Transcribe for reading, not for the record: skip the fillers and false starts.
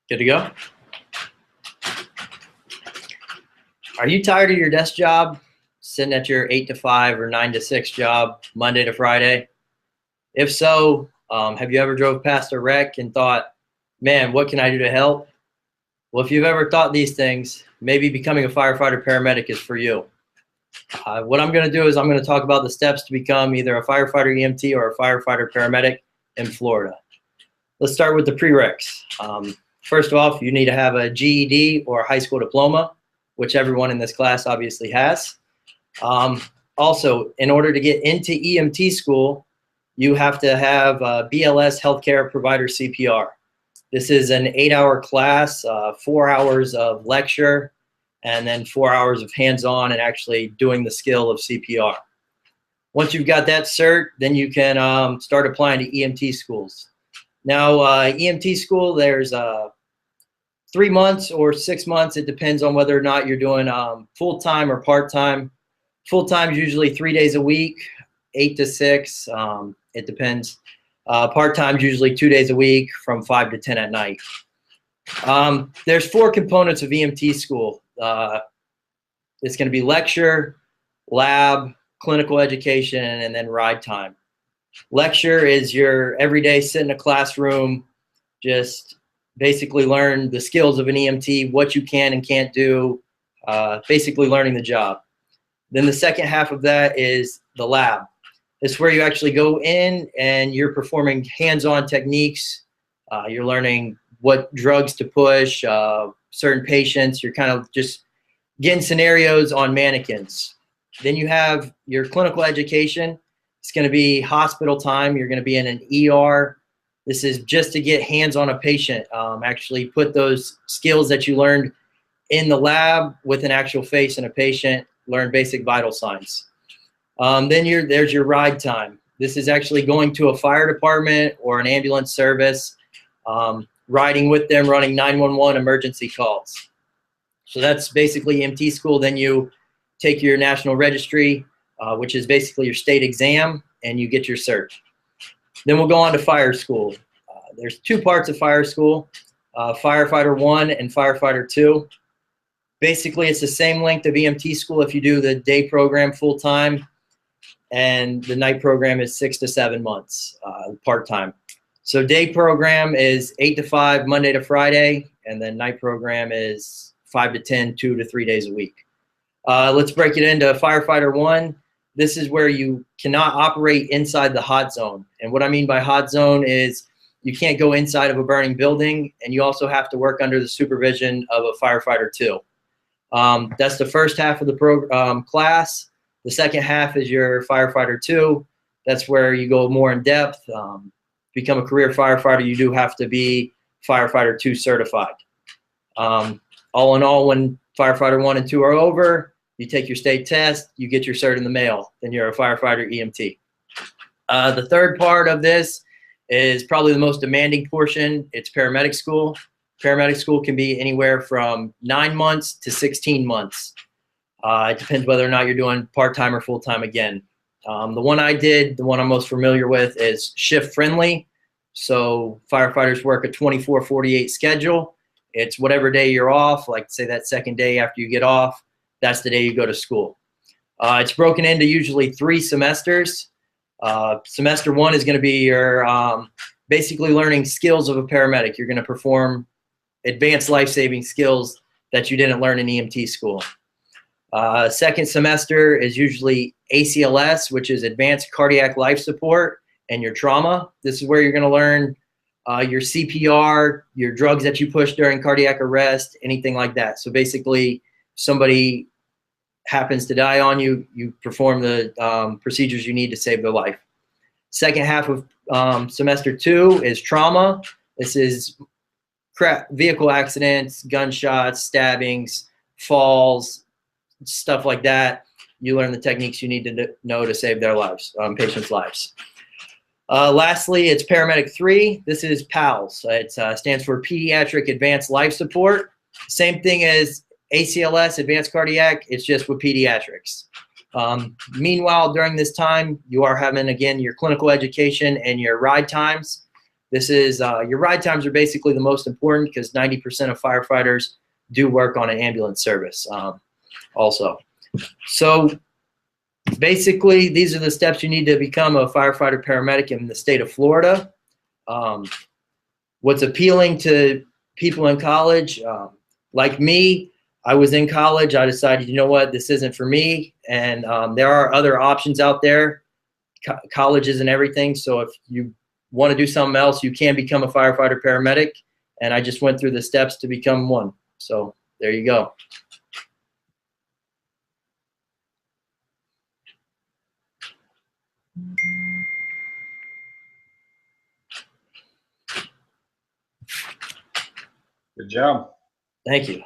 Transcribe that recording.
Good to go? Are you tired of your desk job, sitting at your 8 to 5 or 9 to 6 job Monday to Friday? If so, have you ever drove past a wreck and thought, man, what can I do to help? Well, if you've ever thought these things, maybe becoming a firefighter paramedic is for you. What I'm going to do is I'm going to talk about the steps to become either a firefighter EMT or a firefighter paramedic in Florida. Let's start with the prereqs. First off, you need to have a GED or a high school diploma, which everyone in this class obviously has. Also, in order to get into EMT school, you have to have BLS Healthcare Provider CPR. This is an 8-hour class, 4 hours of lecture, and then 4 hours of hands-on and actually doing the skill of CPR. Once you've got that cert, then you can start applying to EMT schools. Now, EMT school, there's 3 months or 6 months. It depends on whether or not you're doing full-time or part-time. Full-time is usually 3 days a week, 8 to 6. It depends. Part-time is usually 2 days a week from 5 to 10 at night. There's 4 components of EMT school. It's going to be lecture, lab, clinical education, and then ride time. Lecture is your everyday sit in a classroom, just basically learn the skills of an EMT, what you can and can't do, basically learning the job. Then the second half of that is the lab. It's where you actually go in and you're performing hands-on techniques. You're learning what drugs to push, certain patients. You're kind of just getting scenarios on mannequins. Then you have your clinical education. It's going to be hospital time. You're going to be in an ER. This is just to get hands on a patient, actually put those skills that you learned in the lab with an actual face in a patient, learn basic vital signs. Then there's your ride time. This is actually going to a fire department or an ambulance service, riding with them, running 911 emergency calls. So that's basically EMT school. Then you take your national registry, which is basically your state exam, and you get your cert. Then we'll go on to fire school. There's 2 parts of fire school, Firefighter 1 and Firefighter 2. Basically, it's the same length of EMT school if you do the day program full-time, and the night program is 6 to 7 months, part-time. So day program is 8 to 5, Monday to Friday, and then night program is 5 to 10, 2 to 3 days a week. Let's break it into Firefighter 1. This is where you cannot operate inside the hot zone. And what I mean by hot zone is you can't go inside of a burning building, and you also have to work under the supervision of a Firefighter 2. That's the first half of the class. The second half is your Firefighter 2. That's where you go more in depth. Become a career firefighter, you do have to be Firefighter 2 certified. All in all, when Firefighter 1 and 2 are over, you take your state test, you get your cert in the mail, then you're a firefighter EMT. The third part of this is probably the most demanding portion. It's paramedic school. Paramedic school can be anywhere from 9 months to 16 months. It depends whether or not you're doing part-time or full-time again. The one I did, the one I'm most familiar with, is shift friendly. So firefighters work a 24-48 schedule. It's whatever day you're off, like say that second day after you get off, that's the day you go to school. It's broken into usually 3 semesters. Semester 1 is going to be your basically learning skills of a paramedic. You're going to perform advanced life-saving skills that you didn't learn in EMT school. Second semester is usually ACLS, which is Advanced Cardiac Life Support, and your trauma. This is where you're going to learn your CPR, your drugs that you push during cardiac arrest, anything like that. So basically, somebody happens to die on you, you perform the procedures you need to save their life. Second half of semester 2 is trauma. This is vehicle accidents, gunshots, stabbings, falls, stuff like that. You learn the techniques you need to know to save their lives, patients' lives. Lastly, it's Paramedic 3. This is PALS. It stands for Pediatric Advanced Life Support. Same thing as ACLS, Advanced Cardiac, it's just with pediatrics. Meanwhile, during this time, you are having, again, your clinical education and your ride times. This is your ride times are basically the most important because 90% of firefighters do work on an ambulance service also. So basically, these are the steps you need to become a firefighter paramedic in the state of Florida. What's appealing to people in college, like me, I was in college. I decided, you know what, this isn't for me. And there are other options out there, colleges and everything. So if you want to do something else, you can become a firefighter paramedic. And I just went through the steps to become one. So there you go. Good job. Thank you.